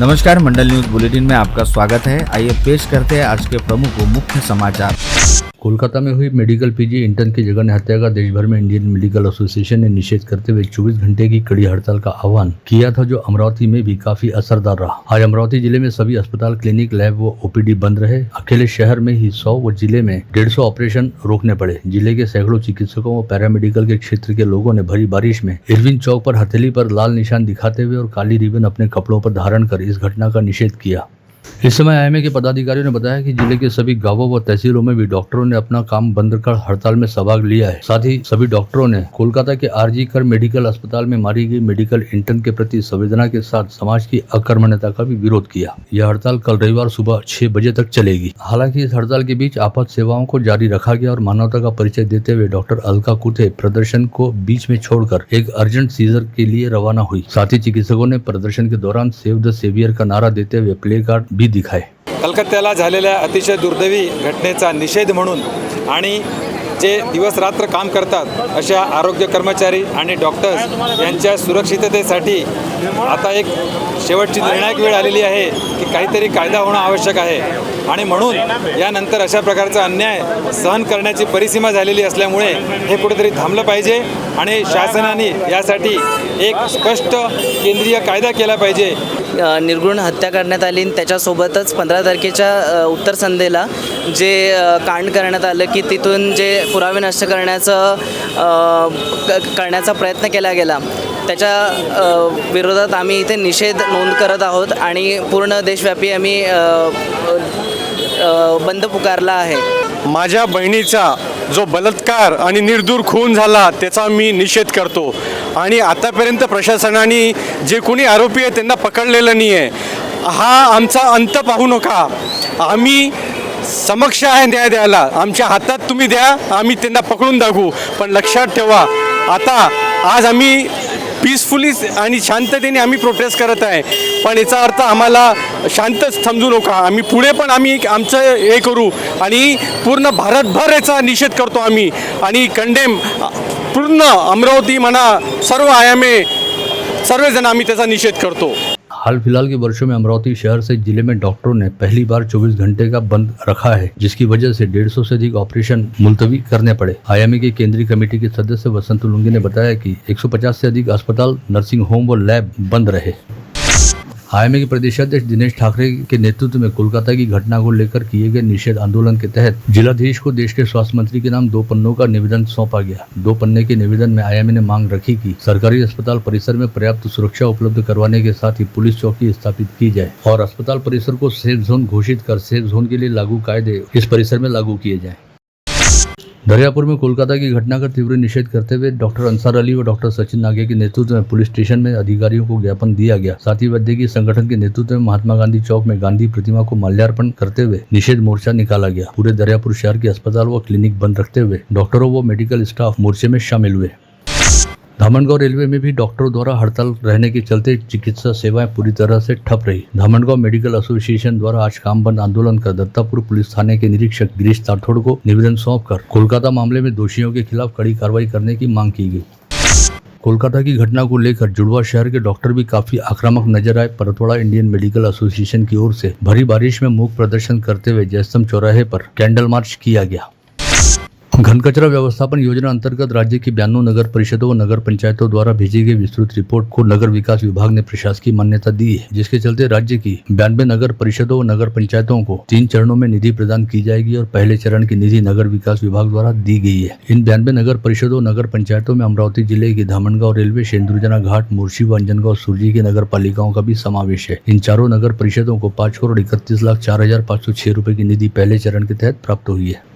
नमस्कार, मंडल news bulletin में आपका स्वागत है। आइए पेश करते हैं आज के प्रमुख व मुख्य समाचार। कोलकाता में हुई मेडिकल पीजी इंटर्न की जघन्य हत्या का देश भर में इंडियन मेडिकल एसोसिएशन ने निषेध करते हुए 24 घंटे की कड़ी हड़ताल का आह्वान किया था, जो अमरावती में भी काफी असरदार रहा। आज अमरावती जिले में सभी अस्पताल, क्लिनिक, लैब व ओपीडी बंद रहे। अकेले शहर में ही 100 व जिले में 150 ऑपरेशन रोकने पड़े। जिले के सैकड़ों चिकित्सकों व पैरामेडिकल के क्षेत्र के लोगों ने भरी बारिश में इरविन चौक पर हथेली पर लाल निशान दिखाते हुए और काली रिबन अपने कपड़ों पर धारण कर इस घटना का निषेध किया। इस समय आईएमए के पदाधिकारियों ने बताया कि जिले के सभी गांवों व तहसीलों में भी डॉक्टरों ने अपना काम बंद कर हड़ताल में सहभाग लिया है। साथ ही सभी डॉक्टरों ने कोलकाता के आरजी कर मेडिकल अस्पताल में मारी गई मेडिकल इंटर्न के प्रति संवेदना के साथ समाज की अकर्मण्यता का भी विरोध किया। यह हड़ताल कल रविवार सुबह 6 बजे तक चलेगी। हालांकि इस हड़ताल के बीच आपात सेवाओं को जारी रखा गया और मानवता का परिचय देते हुए डॉक्टर अलका कुथे प्रदर्शन को बीच में छोड़कर एक अर्जेंट सीजर के लिए रवाना हुई। साथ ही चिकित्सकों ने प्रदर्शन के दौरान सेव द सेवियर का नारा देते हुए प्ले कार्ड भी दिखाए। कलकत्त्याला झालेल्या अतिशय दुर्दैवी घटनेचा निषेध म्हणून आणि जे दिवस रात्र काम करतात अशा आरोग्य कर्मचारी आणि डॉक्टर्स यांच्या सुरक्षिततेसाठी आता एक शेवटची निर्णायक वेळ आलेली आहे की काहीतरी कायदा होणं आवश्यक आहे आणि म्हणून यानंतर अशा प्रकारचा अन्याय सहन करण्याची परिसीमा झालेली असल्यामुळे हे कुठेतरी थांबलं पाहिजे आणि शासनाने यासाठी एक स्पष्ट केंद्रीय कायदा केला पाहिजे। निर्घृण हत्या करण्यात आली आणि त्याच्यासोबतच 15 तारखेच्या उत्तर संध्येला जे कांड करण्यात आलं की तिथून जे पुरावे नष्ट करण्याचा प्रयत्न केला गेला, त्याच्या विरोधात आम्ही इथे निषेध नोंद करत आहोत आणि पूर्ण देशव्यापी आम्ही बंद पुकारला आहे। माझ्या बहिणीचा जो बलात्कार आणि निर्दूर खून झाला त्याचा मी निषेध करतो आणि आतापर्यंत प्रशासनाने जे कोणी आरोपी आहेत त्यांना पकडलेलं नाही आहे। हा आमचा अंत पाहू नका। आम्ही समक्ष आहे न्याय द्यायला, आमच्या हातात तुम्ही द्या, आम्ही त्यांना पकडून दाखवू। पण लक्षात ठेवा, आता आज आम्ही पीसफुली आणि शांततेने आम्ही प्रोटेस्ट करत आहे, पण याचा अर्थ आम्हाला शांतच समजू नका। आम्ही पुढे पण आम्ही आमचं हे करू आणि पूर्ण भारतभर याचा निषेध करतो आम्ही आणि कंडेम पूर्ण अमरावती म्हणा सर्व आयामे सर्वजण आम्ही त्याचा निषेध करतो। हाल फिलहाल के वर्षों में अमरावती शहर से जिले में डॉक्टरों ने पहली बार 24 घंटे का बंद रखा है, जिसकी वजह से 150 से अधिक ऑपरेशन मुलतवी करने पड़े। आईएमए की केंद्रीय कमेटी के सदस्य वसंत लुंगी ने बताया कि 150 से अधिक अस्पताल, नर्सिंग होम व लैब बंद रहे। आईएमए के प्रदेशाध्यक्ष दिनेश ठाकरे के नेतृत्व में कोलकाता की घटना को लेकर किए गए निषेध आंदोलन के तहत जिलाधीश को देश के स्वास्थ्य मंत्री के नाम 2 पन्नों का निवेदन सौंपा गया। 2 पन्ने के निवेदन में आईएमए ने मांग रखी कि सरकारी अस्पताल परिसर में पर्याप्त सुरक्षा उपलब्ध करवाने के साथ ही पुलिस चौकी स्थापित की जाए और अस्पताल परिसर को सेफ जोन घोषित कर सेफ जोन के लिए लागू कायदे इस परिसर में लागू किए जाए। दरियापुर में कोलकाता की घटना का तीव्र निषेध करते हुए डॉक्टर अंसार अली व डॉक्टर सचिन नागे के नेतृत्व में पुलिस स्टेशन में अधिकारियों को ज्ञापन दिया गया। साथ ही वैद्यकीय संगठन के नेतृत्व में महात्मा गांधी चौक में गांधी प्रतिमा को माल्यार्पण करते हुए निषेध मोर्चा निकाला गया। पूरे दरियापुर शहर के अस्पताल व क्लिनिक बंद रखते हुए डॉक्टरों व मेडिकल स्टाफ मोर्चे में शामिल हुए। धामनगांव रेलवे में भी डॉक्टरों द्वारा हड़ताल रहने के चलते चिकित्सा सेवाएं पूरी तरह से ठप रही। धामनगांव मेडिकल एसोसिएशन द्वारा आज काम बंद आंदोलन कर दत्तापुर पुलिस थाने के निरीक्षक गिरीश राठौड़ को निवेदन सौंपकर कोलकाता मामले में दोषियों के खिलाफ कड़ी कार्रवाई करने की मांग की गई। कोलकाता की घटना को लेकर जुड़वा शहर के डॉक्टर भी काफी आक्रामक नजर आए। परतवाड़ा इंडियन मेडिकल एसोसिएशन की ओर से भरी बारिश में मूक प्रदर्शन करते हुए जयस्तंभ चौराहे पर कैंडल मार्च किया गया। घन कचरा व्यवस्थापन योजना अंतर्गत राज्य की 92 नगर परिषदों व नगर पंचायतों द्वारा भेजी गई विस्तृत रिपोर्ट को नगर विकास विभाग ने प्रशासकीय मान्यता दी है, जिसके चलते राज्य की 92 नगर परिषदों व नगर पंचायतों को 3 चरणों में निधि प्रदान की जाएगी और पहले चरण की निधि नगर विकास विभाग द्वारा दी गई है। इन 92 नगर परिषदों नगर पंचायतों में अमरावती जिले की धामनगांव रेलवे, शेंद्रुजना घाट, मुर्शी व अंजनगांव सुरजी की नगर पालिकाओं का भी समावेश है। इन चारों नगर परिषदों को 5,31,04,506 रुपए की निधि पहले चरण के तहत प्राप्त हुई है।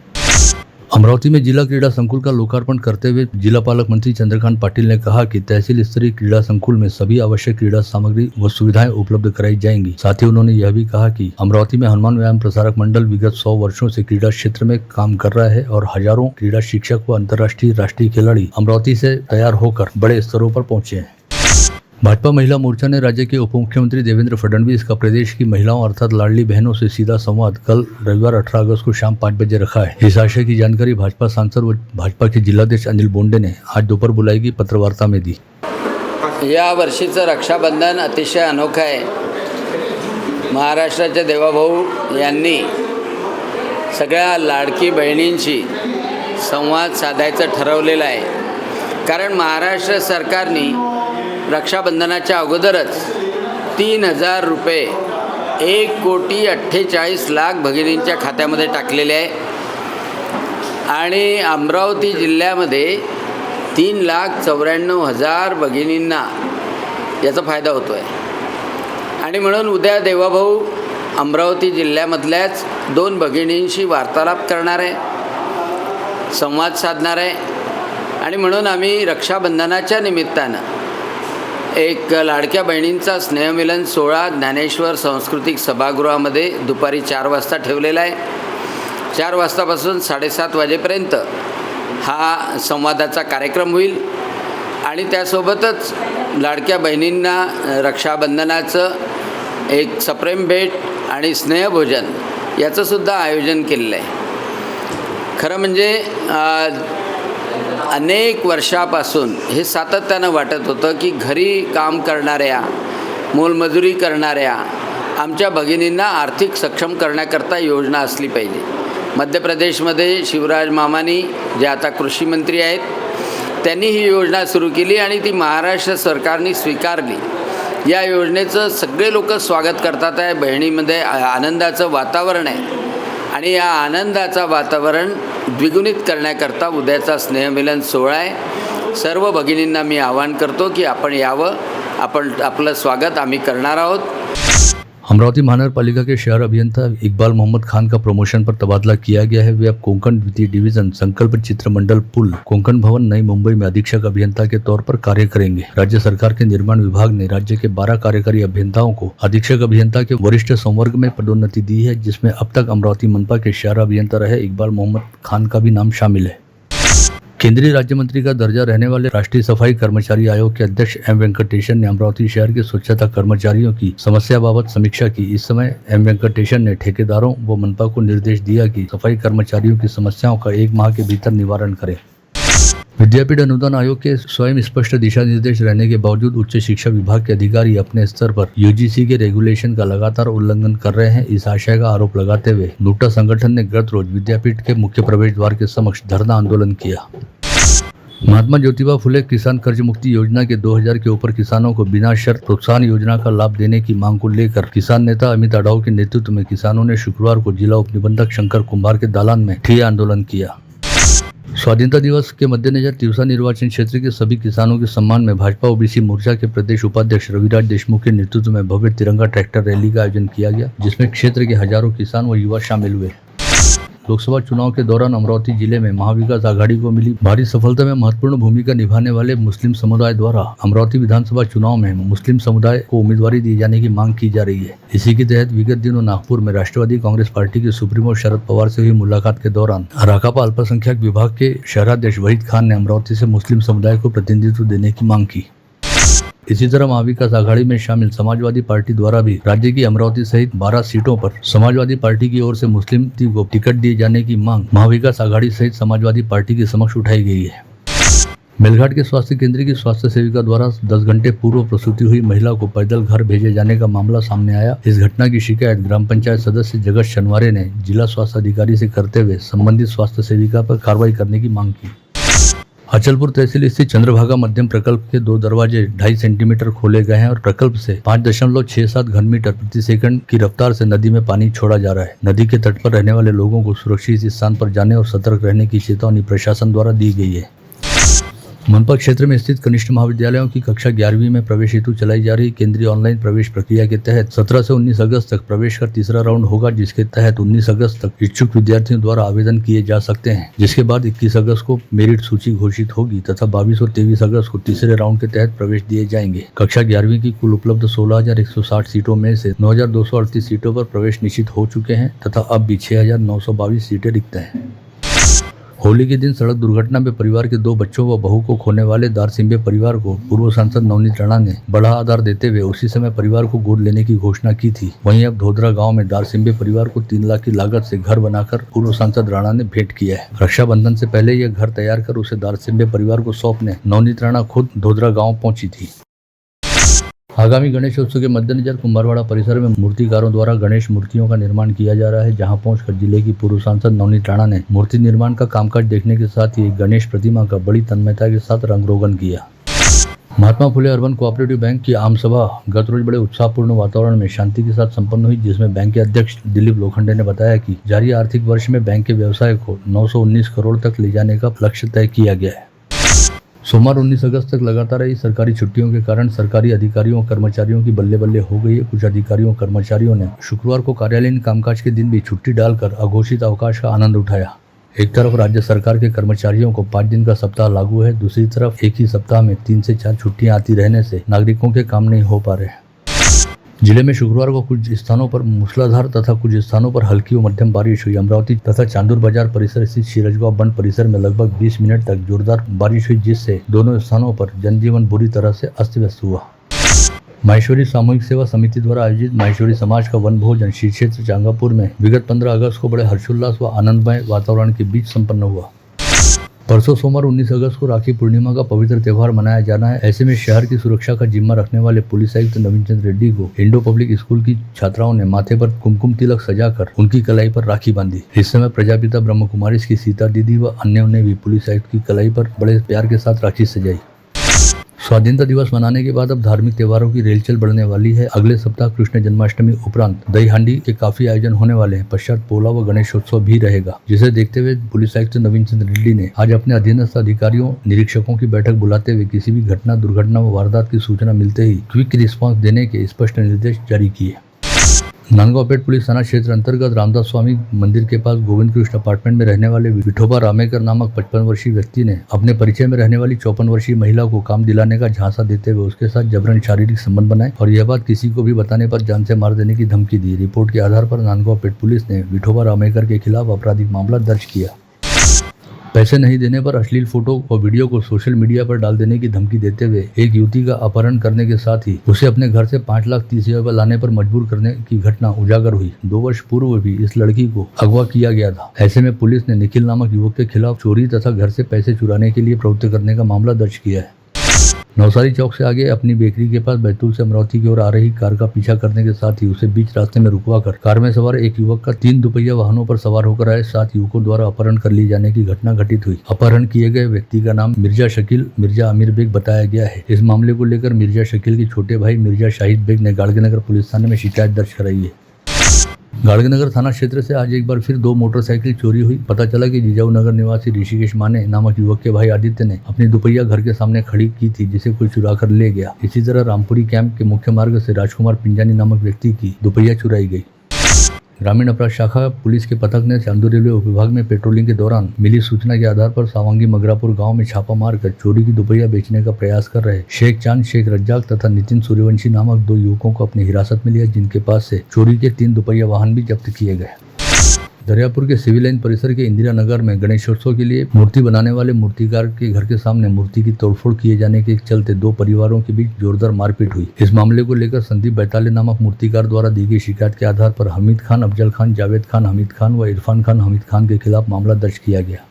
अमरावती में जिला क्रीड़ा संकुल का लोकार्पण करते हुए जिला पालक मंत्री चंद्रकांत पाटिल ने कहा कि तहसील स्तरीय क्रीड़ा संकुल में सभी आवश्यक क्रीड़ा सामग्री व सुविधाएं उपलब्ध कराई जाएंगी। साथ ही उन्होंने यह भी कहा कि अमरावती में हनुमान व्यायाम प्रसारक मंडल विगत 100 वर्षों से क्रीड़ा क्षेत्र में काम कर रहा है और हजारों क्रीड़ा शिक्षक व अंतर्राष्ट्रीय राष्ट्रीय खिलाड़ी अमरावती से तैयार होकर बड़े स्तरों पर पहुंचे हैं। भाजपा महिला मोर्चा ने राज्य के उप मुख्यमंत्री देवेंद्र फडणवीस का प्रदेश की महिलाओं अर्थात लाडली बहनों से सीधा संवाद कल रविवार 18 अगस्त को शाम 5 बजे रखा है। इस आशय की जानकारी भाजपा सांसद व भाजपा के जिलाध्यक्ष अनिल बोंडे ने आज दोपहर बुलाई गई पत्रवार्ता में दी। या वर्षीचं रक्षाबंधन अतिशय अनोखं आहे। महाराष्ट्राच्या देवाभाऊ यांनी सगळ्या लाडकी बहिणींशी संवाद साधायचं ठरवलेलं आहे. कारण महाराष्ट्र सरकारने रक्षाबंधनाच्या अगोदरच 3,000 रुपये 1,48,00,000 भगिनींच्या खात्यामध्ये टाकलेले आहे आणि अमरावती जिल्ह्यामध्ये 3,94,000 भगिनींना याचा फायदा होतो आहे. आणि म्हणून उद्या देवाभाऊ अमरावती जिल्ह्यामधल्याच 2 भगिनींशी वार्तालाप करणार आहे, संवाद साधणार आहे. आणि म्हणून आम्ही रक्षाबंधनाच्या निमित्तानं एक लाडक्या बहिणींचा स्नेहमिलन सोहळा ज्ञानेश्वर सांस्कृतिक सभागृहामध्ये दुपारी 4 वाजता ठेवलेला आहे. 4 वाजतापासून 7:30 वाजेपर्यंत हा संवादाचा कार्यक्रम होईल आणि त्यासोबतच लाडक्या बहिणींना रक्षाबंधनाचं एक सप्रेम भेट आणि स्नेहभोजन याचंसुद्धा आयोजन केलेलं आहे. खरं म्हणजे अनेक वर्षापासून हे सातत्यानं वाटत होतं की घरी काम करणाऱ्या, मोलमजुरी करणाऱ्या आमच्या भगिनींना आर्थिक सक्षम करण्याकरता योजना असली पाहिजे. मध्य प्रदेशमध्ये शिवराज मामानी जे आता कृषी मंत्री आहेत, त्यांनी ही योजना सुरू केली आणि ती महाराष्ट्र सरकारने स्वीकारली. या योजनेचं सगळे लोक स्वागत करतात आहे. बहिणीमध्ये आनंदाचं वातावरण आहे आणि या आनंदाचं वातावरण द्विगुणित करण्याकरता उद्याचा स्नेहमिलन सोहळा आहे. सर्व भगिनींना मी आवाहन करतो की आपण यावं, आपलं स्वागत आम्ही करणार आहोत. अमरावती महानगर पालिका के शहर अभियंता इकबाल मोहम्मद खान का प्रमोशन पर तबादला किया गया है. वे अब कोंकण द्वितीय डिवीजन संकल्प चित्र मंडल पुल कोंकण भवन नई मुंबई में अधीक्षक अभियंता के तौर पर कार्य करेंगे. राज्य सरकार के निर्माण विभाग ने राज्य के 12 कार्यकारी अभियंताओं को अधीक्षक अभियंता के वरिष्ठ संवर्ग में पदोन्नति दी है, जिसमें अब तक अमरावती मनपा के शहर अभियंता रहे इकबाल मोहम्मद खान का भी नाम शामिल है. केंद्रीय राज्य मंत्री का दर्जा रहने वाले राष्ट्रीय सफाई कर्मचारी आयोग के अध्यक्ष एम वेंकटेशन ने अमरावती शहर के स्वच्छता कर्मचारियों की समस्या बाबत समीक्षा की. इस समय एम वेंकटेशन ने ठेकेदारों व मनपा को निर्देश दिया कि सफाई कर्मचारियों की समस्याओं का 1 माह के भीतर निवारण करें. विद्यापीठ अनुदान आयोग के स्वयं स्पष्ट दिशा निर्देश रहने के बावजूद उच्च शिक्षा विभाग के अधिकारी अपने स्तर पर यूजीसी के रेगुलेशन का लगातार उल्लंघन कर रहे हैं. इस आशय का आरोप लगाते हुए नूटा संगठन ने गत रोज विद्यापीठ के मुख्य प्रवेश द्वार के समक्ष धरना आंदोलन किया. महात्मा ज्योतिबा फुले किसान कर्ज मुक्ति योजना के 2000 के ऊपर किसानों को बिना शर्त प्रोत्साहन योजना का लाभ देने की मांग को लेकर किसान नेता अमित अडाव के नेतृत्व में किसानों ने शुक्रवार को जिला उप निबंधक शंकर कुमार के दालान में ठिया आंदोलन किया. स्वाधीनता दिवस के मद्देनजर तिवसा निर्वाचन क्षेत्र के सभी किसानों के सम्मान में भाजपा ओबीसी मोर्चा के प्रदेश उपाध्यक्ष रविराज देशमुख के नेतृत्व में भव्य तिरंगा ट्रैक्टर रैली का आयोजन किया गया, जिसमें क्षेत्र के हजारों किसान व युवा शामिल हुए. लोकसभा चुनाव के दौरान अमरावती जिले में महाविकास आघाड़ी को मिली भारी सफलता में महत्वपूर्ण भूमिका निभाने वाले मुस्लिम समुदाय द्वारा अमरावती विधानसभा चुनाव में मुस्लिम समुदाय को उम्मीदवारी दिए जाने की मांग की जा रही है. इसी के तहत विगत दिनों नागपुर में राष्ट्रवादी कांग्रेस पार्टी के सुप्रीमो शरद पवार से हुई मुलाकात के दौरान राकापा अल्पसंख्यक विभाग के शहराध्यक्ष वहीद खान ने अमरावती से मुस्लिम समुदाय को प्रतिनिधित्व देने की मांग की. इसी तरह महाविकास आघाड़ी में शामिल समाजवादी पार्टी द्वारा भी राज्य की अमरावती सहित 12 सीटों पर समाजवादी पार्टी की ओर से मुस्लिम को टिकट दिए जाने की मांग महाविकास आघाड़ी सहित समाजवादी पार्टी के समक्ष उठाई गई है. मेलघाट के स्वास्थ्य केंद्र की स्वास्थ्य सेविका द्वारा 10 घंटे पूर्व प्रसूति हुई महिला को पैदल घर भेजे जाने का मामला सामने आया. इस घटना की शिकायत ग्राम पंचायत सदस्य जगत शनवारे ने जिला स्वास्थ्य अधिकारी से करते हुए संबंधित स्वास्थ्य सेविका पर कार्रवाई करने की मांग की. अचलपुर तहसील स्थित चंद्रभागा मध्यम प्रकल्प के 2 दरवाजे 2.5 सेंटीमीटर खोले गए हैं और प्रकल्प से 5.67 घन मीटर प्रति सेकंड की रफ्तार से नदी में पानी छोड़ा जा रहा है. नदी के तट पर रहने वाले लोगों को सुरक्षित स्थान पर जाने और सतर्क रहने की चेतावनी प्रशासन द्वारा दी गई है. मनपा क्षेत्र में स्थित कनिष्ठ महाविद्यालयों की कक्षा 11वीं में प्रवेश हेतु चलाई जा रही केंद्रीय ऑनलाइन प्रवेश प्रक्रिया के तहत 17 से 19 अगस्त तक प्रवेश का तीसरा राउंड होगा, जिसके तहत 19 अगस्त तक इच्छुक विद्यार्थियों द्वारा आवेदन किए जा सकते हैं, जिसके बाद 21 अगस्त को मेरिट सूची घोषित होगी तथा 22 और 23 अगस्त को तीसरे राउंड के तहत प्रवेश दिए जाएंगे. कक्षा 11वीं की कुल उपलब्ध 16,160 सीटों में से 9,238 सीटों पर प्रवेश निश्चित हो चुके हैं तथा अब भी 6,922 सीटें रिक्त हैं. होली के दिन सड़क दुर्घटना में परिवार के 2 बच्चों व बहू को खोने वाले दारसिंबे परिवार को पूर्व सांसद नवनीत राणा ने बड़ा आधार देते हुए उसी समय परिवार को गोद लेने की घोषणा की थी. वहीं अब धोदरा गांव में दारसिंबे परिवार को 3 लाख की लागत से घर बनाकर पूर्व सांसद राणा ने भेंट किया है. रक्षाबंधन से पहले यह घर तैयार कर उसे दारसिंबे परिवार को सौंपने नवनीत राणा खुद धोदरा गाँव पहुंची थी. आगामी गणेशोत्सव के मद्देनजर कुंभारवाड़ा परिसर में मूर्तिकारों द्वारा गणेश मूर्तियों का निर्माण किया जा रहा है, जहां पहुंचकर जिले की पूर्व सांसद नवनीत राणा ने मूर्ति निर्माण का कामकाज देखने के साथ ही गणेश प्रतिमा का बड़ी तन्मयता के साथ रंग रोगन किया। Mahatma Phule urban cooperative bank की आम सभा गत रोज बड़े उत्साहपूर्ण वातावरण में शांति के साथ संपन्न हुई, जिसमें बैंक के अध्यक्ष दिलीप लोखंडे ने बताया कि जारी आर्थिक वर्ष में बैंक के व्यवसाय को 919 करोड़ तक ले जाने का लक्ष्य तय किया गया है। सोमवार 19 अगस्त तक लगातार रही सरकारी छुट्टियों के कारण सरकारी अधिकारियों और कर्मचारियों की बल्ले बल्ले हो गई है। कुछ अधिकारियों और कर्मचारियों ने शुक्रवार को कार्यालयीन कामकाज के दिन भी छुट्टी डालकर अघोषित अवकाश का आनंद उठाया। एक तरफ राज्य सरकार के कर्मचारियों को 5 दिन का सप्ताह लागू है, दूसरी तरफ एक ही सप्ताह में 3 से 4 छुट्टियां आती रहने से नागरिकों के काम नहीं हो पा रहे हैं। जिले में शुक्रवार को कुछ स्थानों पर मूसलाधार तथा कुछ स्थानों पर हल्की और मध्यम बारिश हुई। अमरावती तथा चांदूर बाजार परिसर स्थित शीरजगांव बंद परिसर में लगभग 20 मिनट तक जोरदार बारिश हुई, जिससे दोनों स्थानों पर जनजीवन बुरी तरह से अस्त व्यस्त हुआ। माहेश्वरी सामूहिक सेवा समिति द्वारा आयोजित माहेश्वरी समाज का वन भोजन श्री क्षेत्र चांगापुर में विगत 15 अगस्त को बड़े हर्षोल्लास व आनंदमय वातावरण के बीच संपन्न हुआ। परसों सोमवार 19 अगस्त को राखी पूर्णिमा का पवित्र त्यौहार मनाया जाना है। ऐसे में शहर की सुरक्षा का जिम्मा रखने वाले पुलिस आयुक्त नवीन चंद्र रेड्डी को इंडो पब्लिक स्कूल की छात्राओं ने माथे पर कुमकुम तिलक सजाकर उनकी कलाई पर राखी बांधी। इस समय प्रजापिता ब्रह्म कुमारी की सीता दीदी व अन्यों ने भी पुलिस आयुक्त की कलाई पर बड़े प्यार के साथ राखी सजाई। स्वाधीनता दिवस मनाने के बाद अब धार्मिक त्योहारों की रेलचल बढ़ने वाली है। अगले सप्ताह कृष्ण जन्माष्टमी उपरांत दही हांडी के काफी आयोजन होने वाले हैं। पश्चात पोला व गणेशोत्सव भी रहेगा, जिसे देखते हुए पुलिस आयुक्त नवीन चंद्र रेड्डी ने आज अपने अधीनस्थ अधिकारियों निरीक्षकों की बैठक बुलाते हुए किसी भी घटना, दुर्घटना व वारदात की सूचना मिलते ही क्विक रिस्पांस देने के स्पष्ट निर्देश जारी किए। नांदगांवपेट पुलिस थाना क्षेत्र अंतर्गत रामदास स्वामी मंदिर के पास गोविंद कृष्ण अपार्टमेंट में रहने वाले विठोबा रामेकर नामक 55 वर्षीय व्यक्ति ने अपने परिचय में रहने वाली 54 वर्षीय महिला को काम दिलाने का झांसा देते हुए उसके साथ जबरन शारीरिक संबंध बनाए और यह बात किसी को भी बताने पर जान से मार देने की धमकी दी। रिपोर्ट के आधार पर नांदगांवपेट पुलिस ने विठोबा रामेकर के खिलाफ आपराधिक मामला दर्ज किया। पैसे नहीं देने पर अश्लील फोटो और वीडियो को सोशल मीडिया पर डाल देने की धमकी देते हुए एक युवती का अपहरण करने के साथ ही उसे अपने घर से 5,30,000 रुपये लाने पर मजबूर करने की घटना उजागर हुई। 2 वर्ष पूर्व भी इस लड़की को अगवा किया गया था। ऐसे में पुलिस ने निखिल नामक युवक के खिलाफ चोरी तथा घर से पैसे चुराने के लिए प्रवृत्त करने का मामला दर्ज किया है। नवसारी चौक से आगे अपनी बेकरी के पास बैतूल से अमरावती की ओर आ रही कार का पीछा करने के साथ ही उसे बीच रास्ते में रुकवाकर कार में सवार एक युवक का 3 दुपहिया वाहनों पर सवार होकर आए 7 युवकों द्वारा अपहरण कर ली जाने की घटना घटित हुई। अपहरण किए गए व्यक्ति का नाम मिर्जा शकील मिर्जा आमिर बेग बताया गया है। इस मामले को लेकर मिर्जा शकील के छोटे भाई मिर्जा शाहिद बेग ने गाड़गेनगर पुलिस थाने में शिकायत दर्ज कराई है। गाड़गेनगर थाना क्षेत्र से आज एक बार फिर 2 मोटरसाइकिल चोरी हुई। पता चला कि जिजाऊ नगर निवासी ऋषिकेश माने नामक युवक के भाई आदित्य ने अपनी दुपहिया घर के सामने खड़ी की थी, जिसे कोई चुरा कर ले गया। इसी तरह रामपुरी कैंप के मुख्य मार्ग से राजकुमार पिंजानी नामक व्यक्ति की दुपहिया चुराई गई। ग्रामीण अपराध शाखा पुलिस के पथक ने चांदूर रेलवे उपविभाग में पेट्रोलिंग के दौरान मिली सूचना के आधार पर सावंगी मगरापुर गांव में छापा मारकर चोरी की दुपहिया बेचने का प्रयास कर रहे शेख चांद, शेख रज्जाक तथा नितिन सूर्यवंशी नामक 2 युवकों को अपनी हिरासत में लिया, जिनके पास से चोरी के 3 दुपहिया वाहन भी जब्त किए गए। दरियापुर के सिविल लाइन परिसर के इंदिरा नगर में गणेशोत्सव के लिए मूर्ति बनाने वाले मूर्तिकार के घर के सामने मूर्ति की तोड़फोड़ किए जाने के चलते 2 परिवारों के बीच जोरदार मारपीट हुई। इस मामले को लेकर संदीप बैताले नामक मूर्तिकार द्वारा दी गई शिकायत के आधार पर हमीद खान, अफजल खान, जावेद खान, हमीद खान व इरफान खान हमीद खान के खिलाफ मामला दर्ज किया गया।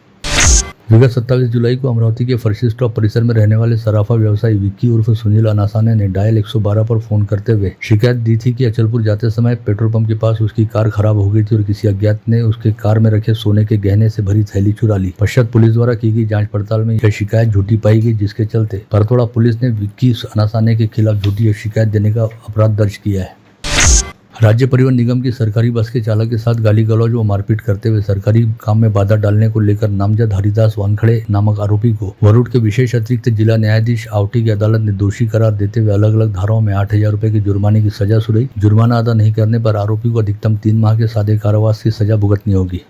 विगत 27 जुलाई को अमरावती के फर्शी स्टॉप परिसर में रहने वाले सराफा व्यवसायी विक्की उर्फ सुनील अनासाने ने डायल 112 पर फोन करते हुए शिकायत दी थी कि अचलपुर जाते समय पेट्रोल पंप के पास उसकी कार खराब हो गई थी और किसी अज्ञात ने उसके कार में रखे सोने के गहने से भरी थैली चुरा ली। पश्चात पुलिस द्वारा की गई जांच पड़ताल में यह शिकायत झूठी पाई गई, जिसके चलते परतोड़ा पुलिस ने विक्की अनासाने के खिलाफ झूठी शिकायत देने का अपराध दर्ज किया है। राज्य परिवहन निगम की सरकारी बस के चालक के साथ गाली गलौज व मारपीट करते हुए सरकारी काम में बाधा डालने को लेकर नामजद हरिदास वानखड़े नामक आरोपी को वरुड के विशेष अतिरिक्त जिला न्यायाधीश आवटी की अदालत ने दोषी करार देते हुए अलग अलग धाराओं में 8,000 रुपए के जुर्माने की सजा सुनाई। जुर्माना अदा नहीं करने पर आरोपी को अधिकतम 3 माह के सादे कारावास की सजा भुगतनी होगी।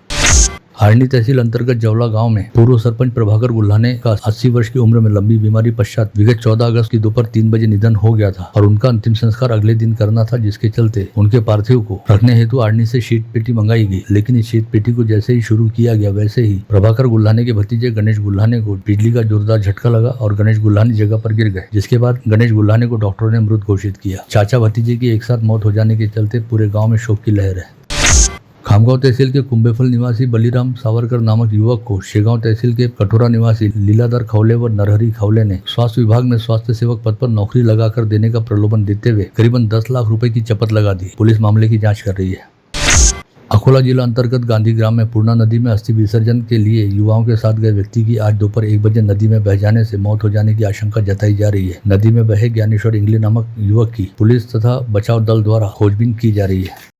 हारनी तहसील अंतर्गत जवला गांव में पूर्व सरपंच प्रभाकर गुल्हाने का 80 वर्ष की उम्र में लंबी बीमारी पश्चात विगत 14 अगस्त की दोपहर 3 बजे निधन हो गया था और उनका अंतिम संस्कार अगले दिन करना था, जिसके चलते उनके पार्थिव को रखने हेतु आर्नी से शीट पेटी मंगाई गई। लेकिन इस शीट पेटी को जैसे ही शुरू किया गया वैसे ही प्रभाकर गुल्हाने के भतीजे गणेश गुल्हाने को बिजली का जोरदार झटका लगा और गणेश गुल्हाने जगह पर गिर गए, जिसके बाद गणेश गुल्हाने को डॉक्टरों ने मृत घोषित किया। चाचा भतीजे की एक साथ मौत हो जाने के चलते पूरे गाँव में शोक की लहर है। खामगांव तहसील के कुंभेफल निवासी बलीराम सावरकर नामक युवक को शेगांव तहसील के कठोरा निवासी लीलाधर खवले व नरहरी खवले ने स्वास्थ्य विभाग में स्वास्थ्य सेवक पद पर नौकरी लगाकर देने का प्रलोभन देते हुए करीबन 10 लाख रुपए की चपत लगा दी। पुलिस मामले की जांच कर रही है। अकोला जिला अंतर्गत गांधी ग्राम में पूर्णा नदी में अस्थि विसर्जन के लिए युवाओं के साथ गए व्यक्ति की आज दोपहर 1 बजे नदी में बह जाने से मौत हो जाने की आशंका जताई जा रही है। नदी में बहे ज्ञानेश्वर इंगले नामक युवक की पुलिस तथा बचाव दल द्वारा खोजबीन की जा रही है।